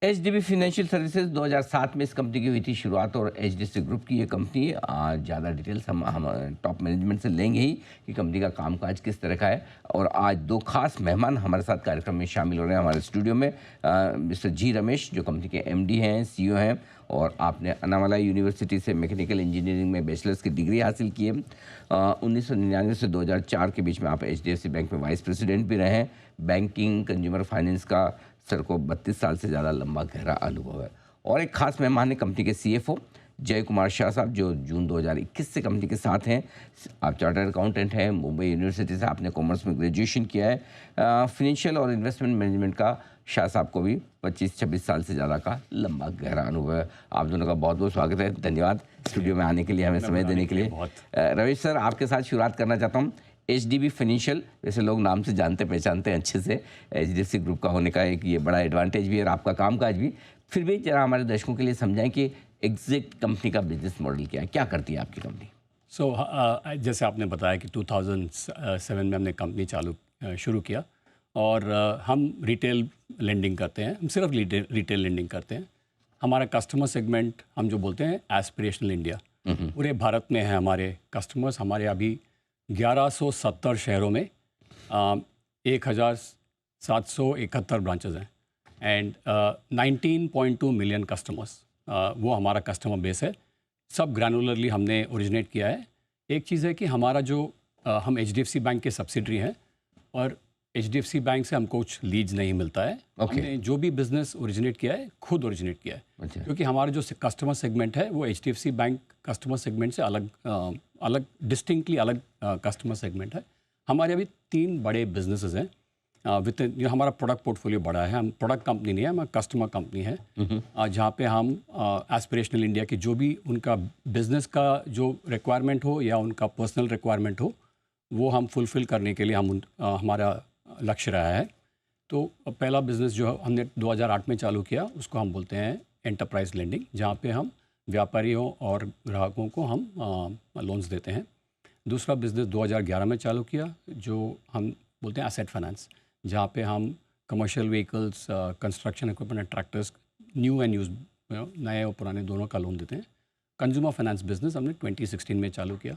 HDB financial services 2007 में इस company की हुई थी शुरुआत और एचडीएफसी ग्रुप की ये कंपनी आज ज़्यादा डिटेल्स हम टॉप मैनेजमेंट से लेंगे ही कि कंपनी का कामकाज किस तरह का है। और आज दो खास मेहमान हमारे साथ कार्यक्रम में शामिल हो रहे हैं हमारे स्टूडियो में। मिस्टर जी रमेश जो कंपनी के एमडी हैं, सीईओ हैं, और आपने अन्नामलाई यूनिवर्सिटी से मैकेनिकल इंजीनियरिंग में बैचलर्स की डिग्री हासिल की है। 1999 से 2004 के बीच में आप एचडीएफसी बैंक में वाइस प्रेसिडेंट भी रहे हैं। बैंकिंग कंज्यूमर फाइनेंस का सर को 32 साल से ज़्यादा लंबा गहरा अनुभव है। और एक खास मेहमान है कंपनी के सीएफओ जय कुमार शाह साहब, जो जून 2021 से कंपनी के साथ हैं। आप चार्टर्ड अकाउंटेंट हैं, मुंबई यूनिवर्सिटी से आपने कॉमर्स में ग्रेजुएशन किया है। फाइनेंशियल और इन्वेस्टमेंट मैनेजमेंट का शाह साहब को भी 25-26 साल से ज़्यादा का लंबा गहरा अनुभव है। आप दोनों का बहुत बहुत स्वागत है। धन्यवाद स्टूडियो में आने के लिए, हमें समय देने के लिए। रमेश सर, आपके साथ शुरुआत करना चाहता हूँ। एचडीबी फाइनेंशियल, वैसे लोग नाम से जानते पहचानते हैं अच्छे से, एचडीएफसी ग्रुप का होने का एक ये बड़ा एडवांटेज भी है और आपका कामकाज भी। फिर भी जरा हमारे दर्शकों के लिए समझाएं कि एग्जैक्ट कंपनी का बिजनेस मॉडल क्या है, क्या करती है आपकी कंपनी। जैसे आपने बताया कि 2007 में हमने कंपनी शुरू किया और हम रिटेल लेंडिंग करते हैं। हम सिर्फ रिटेल लेंडिंग करते हैं। हमारा कस्टमर सेगमेंट हम जो बोलते हैं एस्पिरेशनल इंडिया, पूरे भारत में है हमारे कस्टमर्स। हमारे अभी 1170 शहरों में 1771 ब्रांचेस हैं एंड 19.2 मिलियन कस्टमर्स, वो हमारा कस्टमर बेस है। सब ग्रैनुलरली हमने ओरिजिनेट किया है। एक चीज़ है कि हमारा जो हम एचडीएफसी बैंक के सब्सिडरी हैं और एचडीएफसी बैंक से हमको कुछ लीड्स नहीं मिलता है। हमने जो भी बिज़नेस ओरिजिनेट किया है खुद ओरिजिनेट किया है। क्योंकि हमारा जो कस्टमर सेगमेंट है वो एचडीएफसी बैंक कस्टमर सेगमेंट से अलग डिस्टिंक्टली अलग कस्टमर सेगमेंट है। हमारे अभी 3 बड़े बिजनेसेस हैं विद जो हमारा प्रोडक्ट पोर्टफोलियो बड़ा है। हम प्रोडक्ट कंपनी नहीं है, हमारा कस्टमर कंपनी है, जहाँ पे हम एस्पिरेशनल इंडिया की जो भी उनका बिज़नेस का जो रिक्वायरमेंट हो या उनका पर्सनल रिक्वायरमेंट हो वो हम फुलफ़िल करने के लिए हमारा लक्ष्य रहा है। तो पहला बिज़नेस जो हमने 2008 में चालू किया उसको हम बोलते हैं एंटरप्राइज लेंडिंग, जहाँ पे हम व्यापारियों और ग्राहकों को हम लोन्स देते हैं। दूसरा बिज़नेस 2011 में चालू किया जो हम बोलते हैं एसेट फाइनेंस, जहाँ पे हम commercial vehicles, construction equipment and tractors, new and use, नए और पुराने दोनों का लोन देते हैं। कंज्यूमर फाइनेंस बिज़नेस हमने 2016 में चालू किया,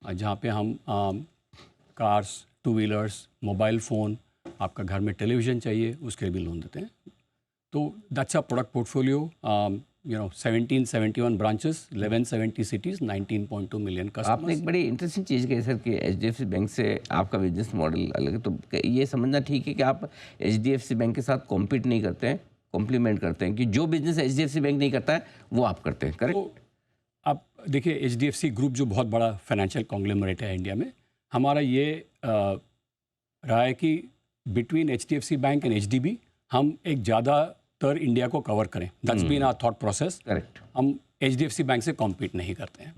जहाँ पे हम कार्स, 2 व्हीलर्स, मोबाइल फ़ोन, आपका घर में टेलीविज़न चाहिए उसके लिए भी लोन देते हैं। तो that's a product portfolio. 1771 branches, 1170 cities, 19.2 million customers. आपने एक बड़ी इंटरेस्टिंग चीज़ कही सर कि एचडीएफसी बैंक से आपका बिजनेस मॉडल अलग है। तो ये समझना ठीक है कि आप एचडीएफसी बैंक के साथ कॉम्पीट नहीं करते हैं, कॉम्प्लीमेंट करते हैं, कि जो बिजनेस एचडीएफसी बैंक नहीं करता है वो आप करते हैं, करेक्ट? तो आप देखिए, एचडीएफसी ग्रुप जो बहुत बड़ा फाइनेंशियल कॉन्ग्लोमरेट है इंडिया में, हमारा ये रहा है कि between HDFC bank and HDB हम एक ज़्यादातर इंडिया को कवर करें। That's been our thought process. Correct. हम एचडीएफसी बैंक से कॉम्पीट नहीं करते हैं।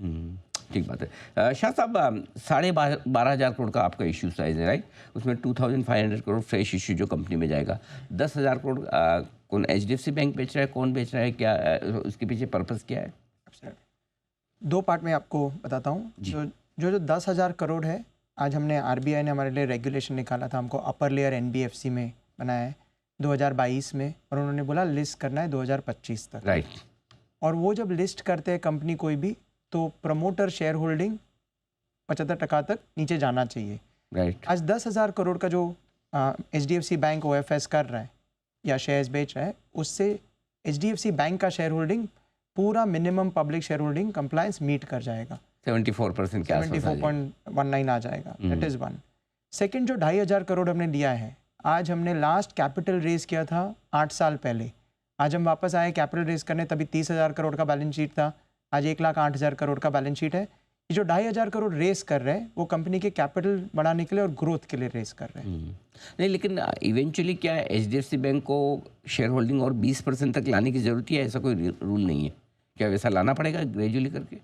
ठीक बात है। शाह साहब, 12,500 करोड़ का आपका इशू साइज है, राइट? उसमें 2,500 करोड़ फ्रेश इशू जो कंपनी में जाएगा। 10,000 करोड़ कौन एचडीएफसी बैंक बेच रहा है, कौन बेच रहा है, क्या उसके पीछे पर्पस क्या है? 2 पार्ट में आपको बताता हूँ। जो 10,000 करोड़ है, आज हमने आरबीआई ने हमारे लिए रेगुलेशन निकाला था, हमको अपर लेयर एनबीएफसी में बनाया है 2022 में, और उन्होंने बोला लिस्ट करना है 2025 तक, राइट। और वो जब लिस्ट करते हैं कंपनी कोई भी, तो प्रमोटर शेयर होल्डिंग 75% तक नीचे जाना चाहिए, राइट। आज 10,000 करोड़ का जो एचडीएफसी बैंक ओएफएस कर रहा है या शेयर्स बेच रहा है, उससे एचडीएफसी बैंक का शेयर होल्डिंग पूरा minimum public share holding compliance meet कर जाएगा। 74% के आसपास 74.19 आ जाएगा। That is one. सेकंड, जो 2,500 करोड़ हमने दिया है, आज हमने लास्ट कैपिटल रेज किया था 8 साल पहले। आज हम वापस आए कैपिटल रेज करने, तभी 30,000 करोड़ का बैलेंस शीट था, आज 1,08,000 करोड़ का बैलेंस शीट है। ये जो 2,500 करोड़ रेस कर रहे हैं वो कंपनी के कैपिटल बढ़ाने के लिए और ग्रोथ के लिए रेस कर रहे हैं। नहीं, लेकिन इवेंचुअली क्या है, एचडीएफसी बैंक को शेयर होल्डिंग और 20% तक लाने की जरूरत है? ऐसा कोई रूल नहीं है क्या? वैसा लाना पड़ेगा ग्रेजुअली करके?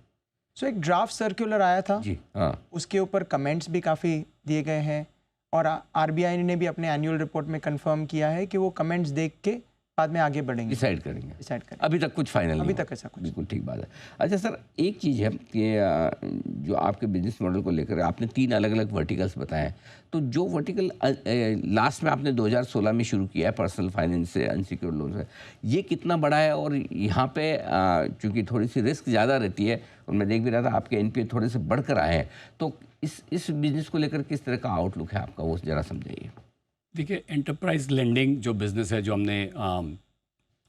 एक ड्राफ्ट सर्कुलर आया था जी, हाँ। उसके ऊपर कमेंट्स भी काफ़ी दिए गए हैं, और आरबीआई ने भी अपने एनुअल रिपोर्ट में कंफर्म किया है कि वो कमेंट्स देख के बाद में आगे बढ़ेंगे, डिसाइड करेंगे। डिसाइड करेंगे। अभी तक कुछ फाइनल नहीं अभी हुआ। तक ऐसा कुछ बिल्कुल ठीक बात है। अच्छा सर, एक चीज़ है कि जो आपके बिजनेस मॉडल को लेकर आपने 3 अलग अलग वर्टिकल्स बताए हैं, तो जो वर्टिकल लास्ट में आपने 2016 में शुरू किया है पर्सनल फाइनेंस से, अनसिक्योर्ड लोन से, ये कितना बड़ा है? और यहाँ पे चूँकि थोड़ी सी रिस्क ज़्यादा रहती है और मैं देख भी रहा था आपके एनपीए थोड़े से बढ़कर आए हैं, तो इस बिज़नेस को लेकर किस तरह का आउटलुक है आपका, वो ज़रा समझाइए। देखिए, एंटरप्राइज लेंडिंग जो बिज़नेस है जो हमने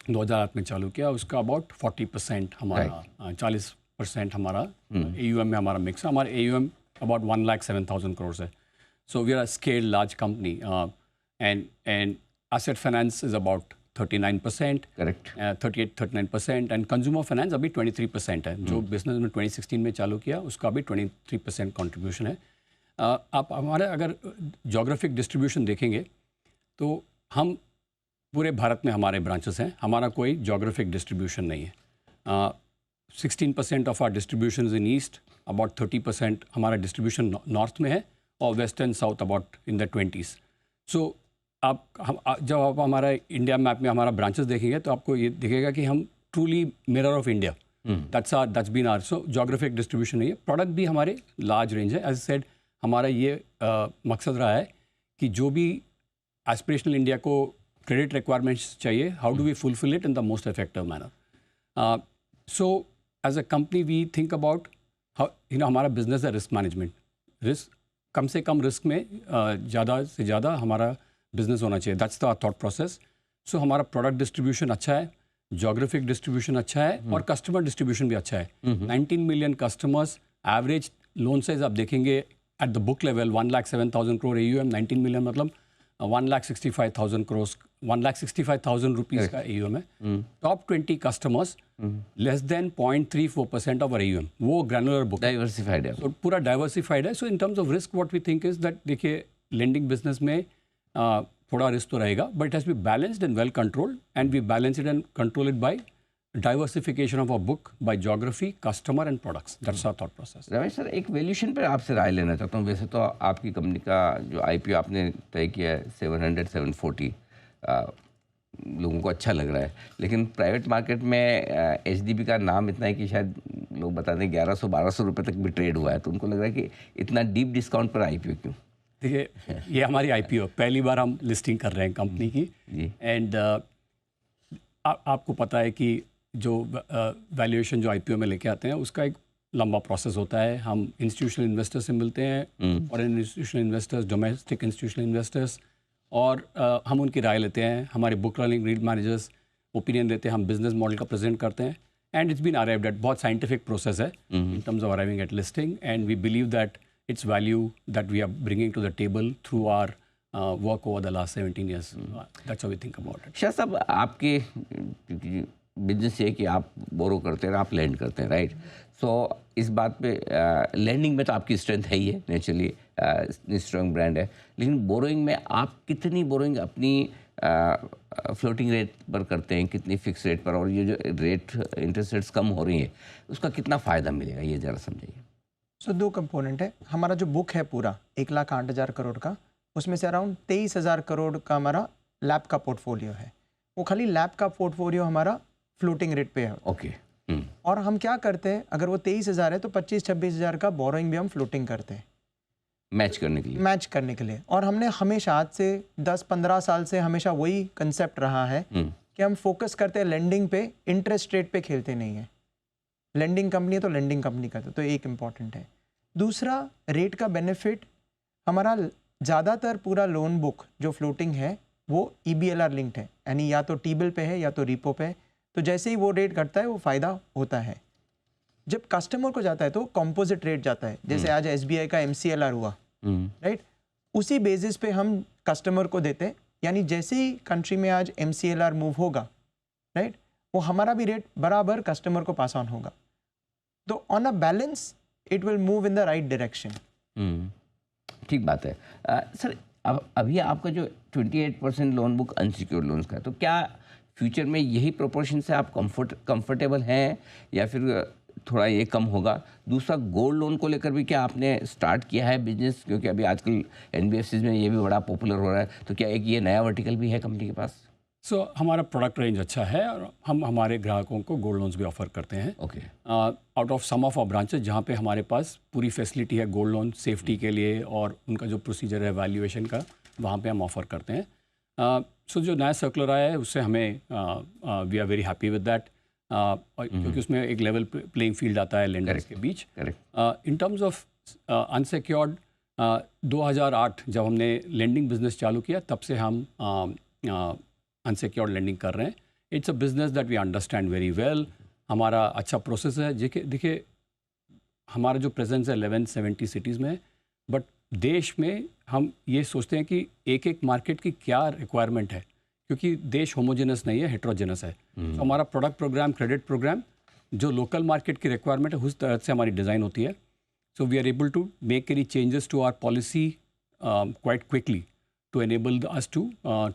2008 में चालू किया, उसका अबाउट 40% हमारा 40% हमारा AUM में हमारा मिक्स है। हमारा AUM अबाउट 1,07,000 करोड़ है। So we are a scale large company and asset finance is about 39%, correct, 38-39%, and consumer finance अभी 23% है। जो बिजनेस में 2016 में चालू किया उसका अभी 23% कंट्रीब्यूशन है। आप हमारे अगर जोग्राफिक डिस्ट्रीब्यूशन देखेंगे तो हम पूरे भारत में हमारे ब्रांचेस हैं, हमारा कोई जोग्राफिक डिस्ट्रीब्यूशन नहीं है। 16% of our distribution in east, about 30% हमारा डिस्ट्रीब्यूशन नॉर्थ में है, और west and south about in the 20s। So जब आप हमारा इंडिया मैप में हमारा ब्रांचेस देखेंगे तो आपको ये दिखेगा कि हम truly mirror of India, that's been our. So geographic distribution नहीं है। प्रोडक्ट भी हमारे लार्ज रेंज है। एज सेड, हमारा ये मकसद रहा है कि जो भी एस्पिरेशनल इंडिया को क्रेडिट रिक्वायरमेंट्स चाहिए, how do we fulfil it in the most effective manner. So as a company we think about हमारा बिजनेस है रिस्क मैनेजमेंट। रिस्क कम से कम रिस्क में ज़्यादा से ज़्यादा हमारा बिजनेस होना चाहिए, दैट्स द थॉट प्रोसेस। सो हमारा प्रोडक्ट डिस्ट्रीब्यूशन अच्छा है, जोग्राफिक डिस्ट्रीब्यूशन अच्छा है, और कस्टमर डिस्ट्रीब्यूशन भी अच्छा है। 19 million customers, average loan size आप देखेंगे at the book level 1,07,000 crore AUM, 19 million मतलब 1,65,000 करोड़, 1,65,000 रुपीज़ का AUM है। Top 20 customers, less than 0.34% of AUM, वो ग्रैनुलर बुक, डाइवर्सिफाइड है। तो पूरा डाइवर्सिफाइड है। So in terms of risk what we think is that, देखिए लेंडिंग बिजनेस में थोड़ा रिस्क तो रहेगा, but it has be balanced and well controlled, and we balance it and control it by diversification of a book by geography, customer and products. That's our thought process. Ramesh sir, एक valuation पर आपसे राय लेना चाहता हूँ। वैसे तो आपकी company का जो IPO आपने तय किया है 740 लोगों को अच्छा लग रहा है, लेकिन प्राइवेट मार्केट में HDB का नाम इतना है कि शायद लोग बताते हैं 1100-1200 रुपये तक भी ट्रेड हुआ है, तो उनको लग रहा है कि इतना डीप डिस्काउंट पर IPO क्यों? देखिए, ये हमारी IPO पहली बार हम लिस्टिंग कर रहे हैं कंपनी की, एंड आपको पता है कि जो वैल्यूएशन जो IPO में लेके आते हैं उसका एक लंबा प्रोसेस होता है। हम इंस्टीट्यूशनल इन्वेस्टर से मिलते हैं, और institutional investors, domestic institutional investors, और हम उनकी राय लेते हैं। हमारे book running lead managers opinion देते हैं, हम बिजनेस मॉडल का प्रेजेंट करते हैं, and it's been arrived at, बहुत साइंटिफिक प्रोसेस है in terms of arriving at listing, and we believe that it's value that we are bringing to the table through our work over the last 17 years. That's how we think about it. Shah साहब, आपके business ये है कि आप बोरो करते हैं, आप land करते हैं, राइट? सो इस बात पे लैंडिंग में तो आपकी स्ट्रेंथ है ही है, नेचुरली स्ट्रॉन्ग ब्रांड है, लेकिन बोरोइंग में आप कितनी बोरोइंग अपनी फ्लोटिंग रेट पर करते हैं, कितनी फिक्स रेट पर, और ये जो रेट इंटरेस्ट रेट्स कम हो रही हैं उसका कितना फ़ायदा मिलेगा, ये ज़रा समझाइए। सो 2 कंपोनेंट है। हमारा जो बुक है पूरा 1,08,000 करोड़ का, उसमें से अराउंड 23,000 करोड़ का हमारा लैब का पोर्टफोलियो है। वो खाली लैब का पोर्टफोलियो हमारा फ्लोटिंग रेट पे है। ओके। और हम क्या करते हैं, अगर वो 23,000 है तो 25-26,000 का बोरोइंग भी हम फ्लोटिंग करते हैं, मैच करने के लिए। मैच करने के लिए। और हमने हमेशा आज से 10-15 साल से हमेशा वही कंसेप्ट रहा है कि हम फोकस करते हैं लेंडिंग पे, इंटरेस्ट रेट पे खेलते नहीं है। लेंडिंग कंपनी है तो लेंडिंग कंपनी का तो एक इम्पॉर्टेंट है। दूसरा, रेट का बेनिफिट, हमारा ज़्यादातर पूरा लोन बुक जो फ्लोटिंग है वो EBLR लिंक्ड है, यानी या तो टी-बिल पे है या तो रीपो पे है। तो जैसे ही वो रेट घटता है वो फ़ायदा होता है। जब कस्टमर को जाता है तो कंपोजिट रेट जाता है, जैसे आज SBI का MCLR हुआ, राइट? उसी बेसिस पे हम कस्टमर को देते हैं, यानी जैसे ही कंट्री में आज MCLR मूव होगा, राइट, वो हमारा भी रेट बराबर कस्टमर को पास ऑन होगा। तो on a balance it will move in the right direction. ठीक बात है। सर, अब अभी आपका जो 28% लोन बुक अनसिक्योर्ड लोन्स का है, तो क्या फ्यूचर में यही प्रोपोर्शन से आप कंफर्टेबल हैं या फिर थोड़ा ये कम होगा? दूसरा, गोल्ड लोन को लेकर भी क्या आपने स्टार्ट किया है बिजनेस, क्योंकि अभी आजकल NBFCs में ये भी बड़ा पॉपुलर हो रहा है, तो क्या एक ये नया वर्टिकल भी है कंपनी के पास? हमारा प्रोडक्ट रेंज अच्छा है और हम हमारे ग्राहकों को गोल्ड लोन्स भी ऑफर करते हैं okay out of some of our branches जहाँ पे हमारे पास पूरी फैसिलिटी है गोल्ड लोन सेफ्टी के लिए और उनका जो प्रोसीजर है वैल्यूएशन का वहाँ पे हम ऑफ़र करते हैं। सो जो नया सर्कुलर आया है उससे हमें we are very happy with that क्योंकि उसमें एक लेवल प्लेइंग फील्ड आता है लेंडर्स के बीच। Correct. In terms of unsecured 2008 जब हमने लेंडिंग बिजनेस चालू किया तब से हम अनसिक्योर्ड लेंडिंग कर रहे हैं। It's a business that we understand very well. हमारा अच्छा प्रोसेस है। देखिए हमारा जो प्रेजेंस है 1170 सिटीज़ में, बट देश में हम ये सोचते हैं कि एक एक मार्केट की क्या रिक्वायरमेंट है, क्योंकि देश होमोजेनस नहीं है, हेट्रोजेनस है। तो हमारा प्रोडक्ट प्रोग्राम, क्रेडिट प्रोग्राम जो लोकल मार्केट की रिक्वायरमेंट है उस तरह से हमारी डिज़ाइन होती है। So we are able to make any changes to our policy quite quickly to enable us to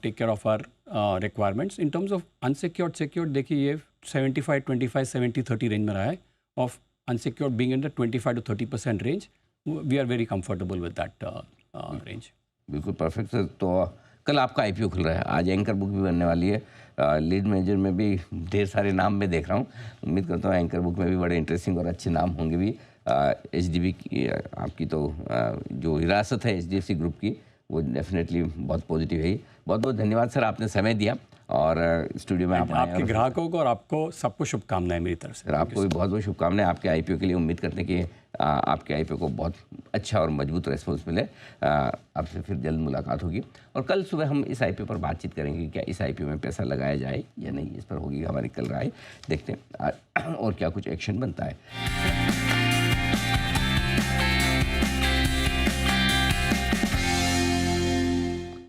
take care of our requirements. In terms of unsecured, secured, देखिए ये 75, 25, 70, 30 रेंज में रहा है. Of unsecured being in the 25 to 30% range, we are very comfortable with that range. बिल्कुल perfect sir. तो कल आपका IPO खुल रहा है, आज एंकर बुक भी बनने वाली है। लीड मैनेजर में भी ढेर सारे नाम मैं देख रहा हूँ। उम्मीद करता हूँ एंकर बुक में भी बड़े इंटरेस्टिंग और अच्छे नाम होंगे भी। एचडीबी की आपकी तो जो विरासत है एचडीएफसी ग्रुप की वो डेफिनेटली बहुत पॉजिटिव है। बहुत बहुत धन्यवाद सर, आपने समय दिया और स्टूडियो में आप आए। आपके ग्राहकों को और आपको सबको शुभकामनाएं मेरी तरफ से। सर आपको भी बहुत बहुत शुभकामनाएं आपके आईपीओ के लिए। उम्मीद करते हैं कि आपके आईपीओ को बहुत अच्छा और मजबूत रेस्पॉन्स मिले। आपसे फिर जल्द मुलाकात होगी और कल सुबह हम इस आईपीओ पर बातचीत करेंगे कि क्या इस आईपीओ में पैसा लगाया जाए या नहीं। इस पर होगी हमारी कल राय। देखते हैं और क्या कुछ एक्शन बनता है।